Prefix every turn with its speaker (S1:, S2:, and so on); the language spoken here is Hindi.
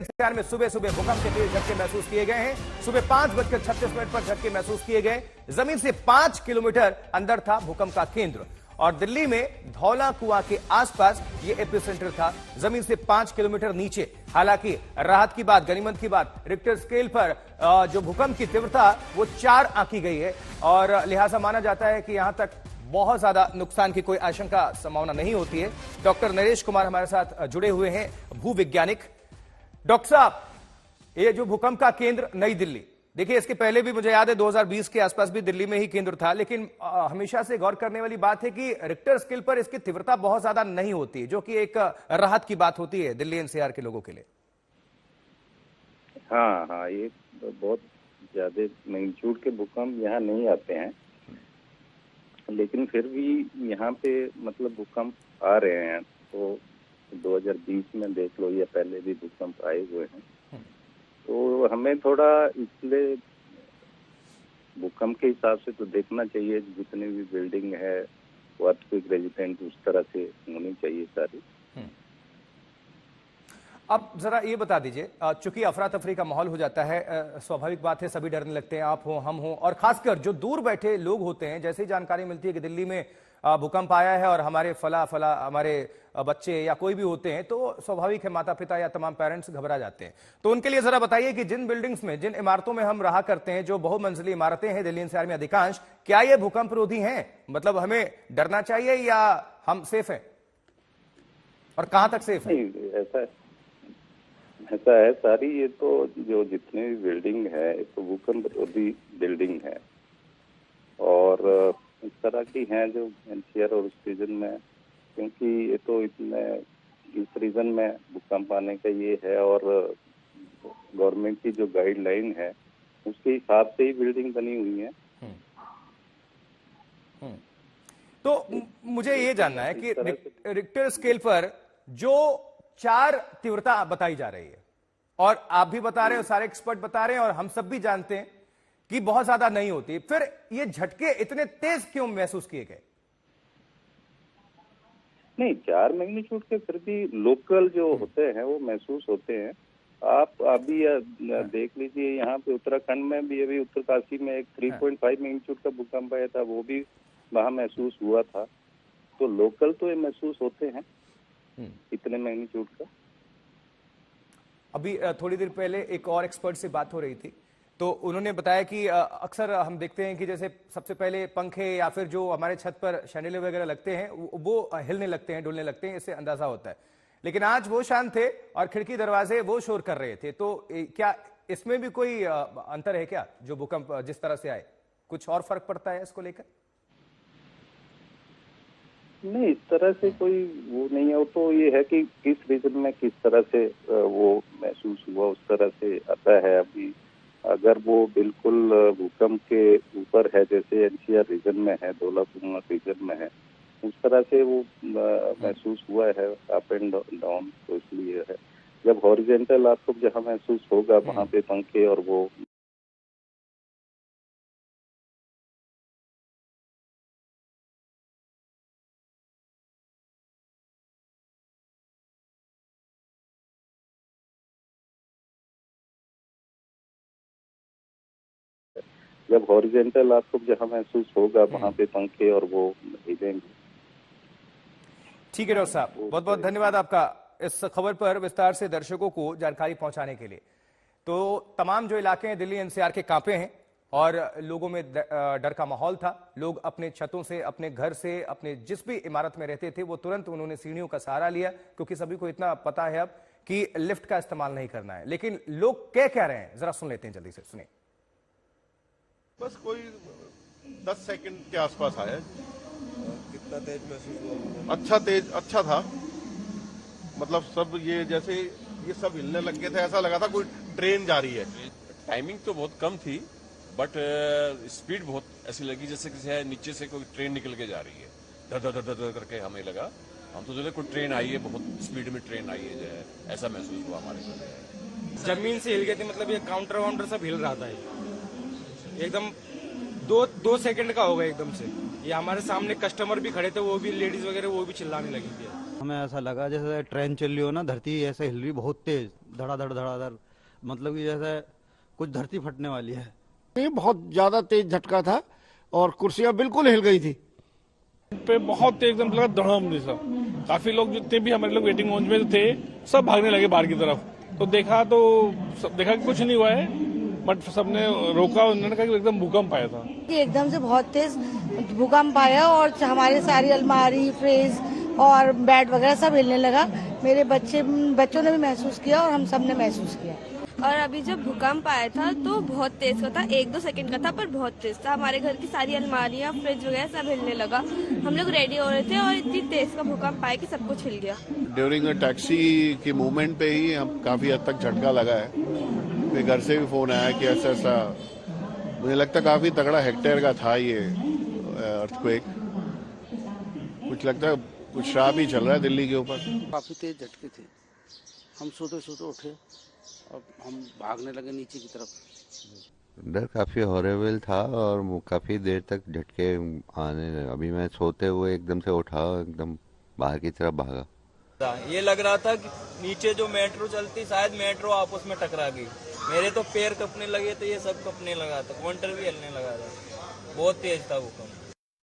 S1: एनसीआर में सुबह सुबह भूकंप के तेज झटके महसूस किए गए हैं। सुबह 5:36 पर झटके महसूस किए गए। जमीन से 5 किलोमीटर अंदर था भूकंप का केंद्र और दिल्ली में धौला कुआं के आसपास ये एपिसेंटर था, जमीन से 5 किलोमीटर नीचे। हालांकि राहत की बात, गनीमत की बात, रिक्टर स्केल पर जो भूकंप की तीव्रता वो 4 आंकी गई है और लिहाजा माना जाता है कि यहां तक बहुत ज्यादा नुकसान की कोई आशंका संभावना नहीं होती है। डॉक्टर नरेश कुमार हमारे साथ जुड़े हुए हैं, भूवैज्ञानिक। डॉक्टर साहब, ये जो भूकंप का केंद्र नई दिल्ली, देखिए इसके पहले भी मुझे याद है 2020 के आसपास भी दिल्ली में ही केंद्र था, लेकिन हमेशा से गौर करने वाली बात है कि रिक्टर स्केल पर इसकी तीव्रता बहुत ज्यादा नहीं होती, जो कि एक राहत की बात होती है दिल्ली एनसीआर के लोगों के लिए।
S2: हाँ, ये बहुत ज्यादा मैग्नीट्यूड के भूकंप यहाँ नहीं आते हैं, लेकिन फिर भी यहाँ पे मतलब भूकंप आ रहे हैं। तो 2020 में देख लो या पहले भी भूकंप आए हुए हैं। तो हमें थोड़ा इसलिए भूकंप के हिसाब से तो देखना चाहिए, जितनी भी बिल्डिंग है वो अर्थक्वेक रेजिस्टेंट उस तरह से होनी चाहिए सारी।
S1: अब जरा ये बता दीजिए, चूंकि अफरा तफरी का माहौल हो जाता है, स्वाभाविक बात है, सभी डरने लगते हैं, आप हो हम हो, और खासकर जो दूर बैठे लोग होते हैं, जैसे ही जानकारी मिलती है कि दिल्ली में भूकंप आया है और हमारे फला हमारे बच्चे या कोई भी होते हैं, तो स्वाभाविक है माता पिता या तमाम पेरेंट्स घबरा जाते हैं। तो उनके लिए जरा बताइए कि जिन बिल्डिंग्स में, जिन इमारतों में हम रहा करते हैं, जो बहुमंजिली इमारतें हैं दिल्ली एनसीआर में अधिकांश, क्या ये भूकंप रोधी हैं? मतलब हमें डरना चाहिए या हम सेफ हैं, और कहां तक सेफ है?
S2: ऐसा है सारी, ये तो जो जितने भी बिल्डिंग है तो भूकंप रोधी बिल्डिंग है और इस तरह की हैं जो एनसीआर और उस रीजन में, क्योंकि ये तो इतने इस रीजन में भूकंप आने का ये है और गवर्नमेंट की जो गाइडलाइन है उसके हिसाब से ही बिल्डिंग बनी हुई है।
S1: तो मुझे ये जानना है कि रिक्टर स्केल पर जो 4 तीव्रता बताई जा रही है, और आप भी बता रहे हो, सारे एक्सपर्ट बता रहे हैं, और हम सब भी जानते हैं कि बहुत ज्यादा नहीं होती, फिर ये झटके इतने तेज क्यों महसूस किए गए?
S2: नहीं, 4 मैग्नीट्यूड के फिर भी लोकल जो होते हैं वो महसूस होते हैं। आप अभी देख लीजिए, यहाँ पे उत्तराखंड में भी, अभी उत्तरकाशी में एक 3.5 मैग्नीट्यूड का भूकंप आया था, वो भी वहां महसूस हुआ था। तो लोकल तो ये महसूस होते हैं इतने मैग्नीट्यूड का।
S1: अभी थोड़ी देर पहले एक और एक्सपर्ट से बात हो रही थी, तो उन्होंने बताया कि अक्सर हम देखते हैं कि जैसे सबसे पहले पंखे या फिर जो हमारे छत पर शैंडिलियर वगैरह लगते हैं वो हिलने लगते हैं, डुलने लगते हैं, इससे अंदाजा होता है। लेकिन आज वो शांत थे और खिड़की दरवाजे वो शोर कर रहे थे। तो क्या इसमें भी कोई अंतर है क्या? जो भूकंप जिस तरह से आए, कुछ और फर्क पड़ता है इसको लेकर?
S2: नहीं, इस तरह से कोई वो नहीं है। वो तो ये है कि किस रीजन में किस तरह से वो महसूस हुआ, उस तरह से आता है। अभी अगर वो बिल्कुल भूकंप के ऊपर है, जैसे एनसीआर रीजन में है, धौला कुआं रीजन में है, उस तरह से वो महसूस हुआ है अप एंड डाउन, तो इसलिए है। जब हॉरिजेंटल आपको जहाँ महसूस होगा वहां पे पंखे और वो जब हॉरिजेंटल आपको जहाँ महसूस होगा वहां पे पंखे और वो हिलेंगे।
S1: ठीक है डॉक्टर साहब, बहुत बहुत धन्यवाद आपका इस खबर पर विस्तार से दर्शकों को जानकारी पहुंचाने के लिए। तो तमाम जो इलाके हैं दिल्ली एनसीआर के कांपे हैं और लोगों में डर का माहौल था। लोग अपने छतों से, अपने घर से, अपने जिस भी इमारत में रहते थे, वो तुरंत उन्होंने सीढ़ियों का सहारा लिया, क्योंकि सभी को इतना पता है अब कि लिफ्ट का इस्तेमाल नहीं करना है। लेकिन लोग क्या रहे हैं, जरा सुन लेते हैं, जल्दी से सुनिए।
S3: बस कोई 10 सेकंड के आसपास आया।
S4: कितना तेज महसूस हुआ?
S3: अच्छा था। मतलब सब ये जैसे ये सब हिलने लग गए थे, ऐसा लगा था कोई ट्रेन जा रही है।
S5: टाइमिंग तो बहुत कम थी, बट स्पीड बहुत ऐसी लगी जैसे किसी नीचे से कोई ट्रेन निकल के जा रही है। धर धर धर धर करके हमें लगा, हम तो कोई ट्रेन आई है, बहुत स्पीड में ट्रेन आई है, जो है ऐसा महसूस हुआ हमारे को।
S4: जमीन से हिल गए थे, मतलब ये काउंटर वाउंटर सब हिल रहा था, एकदम 2 सेकंड का होगा एकदम से। ये हमारे सामने कस्टमर भी खड़े थे, वो भी लेडीज वगैरह, वो भी चिल्लाने लगी थी।
S6: हमें ऐसा लगा जैसे ट्रेन चल रही हो ना, धरती ऐसे हिल रही बहुत तेज, धड़ाधड़ मतलब कि जैसे कुछ धरती फटने वाली है।
S7: ये बहुत ज्यादा तेज झटका था और कुर्सियां बिल्कुल हिल गई थी।
S8: पे बहुत तेज एकदम लगा धड़ाम जैसा। काफी लोग जितने भी हमारे लोग वेटिंग लाउंज में थे सब भागने लगे बाहर की तरफ। तो देखा कि कुछ नहीं हुआ है, बट सबने रोका। उन्होंने कहा कि एकदम भूकंप आया था।
S9: एकदम से बहुत तेज भूकंप आया और हमारे सारी अलमारी, फ्रिज और बेड वगैरह सब हिलने लगा। मेरे बच्चों ने भी महसूस किया और हम सब ने महसूस किया।
S10: और अभी जब भूकंप आया था तो बहुत तेज का था, 1-2 सेकंड का था पर बहुत तेज था। हमारे घर की सारी अलमारियां, फ्रिज वगैरह सब हिलने लगा। हम लोग रेडी हो रहे थे और इतनी तेज का भूकंप आया कि सब कुछ हिल गया।
S7: ड्यूरिंग टैक्सी की मूवमेंट पे ही हम काफी हद तक झटका लगा है। फिर घर से भी फोन आया कि ऐसा मुझे लगता काफी तगड़ा हेक्टेयर का था ये अर्थक्वेक। कुछ लगता है कुछ श्राप ही चल रहा है दिल्ली के ऊपर।
S6: काफी तेज झटके थे। हम सोते उठे और हम भागने लगे नीचे की तरफ।
S11: डर काफी हॉरेबल था और काफी देर तक झटके आने लगे। अभी मैं सोते हुए एकदम से उठा, एकदम बाहर की तरफ भागा।
S12: ये लग रहा था कि नीचे जो मेट्रो चलती, शायद मेट्रो आपस में टकरा गई। मेरे तो पैर कपने लगे थे, ये सब कपने लगा था, काउंटर भी हिलने लगा था। बहुत तेज था भूकंप।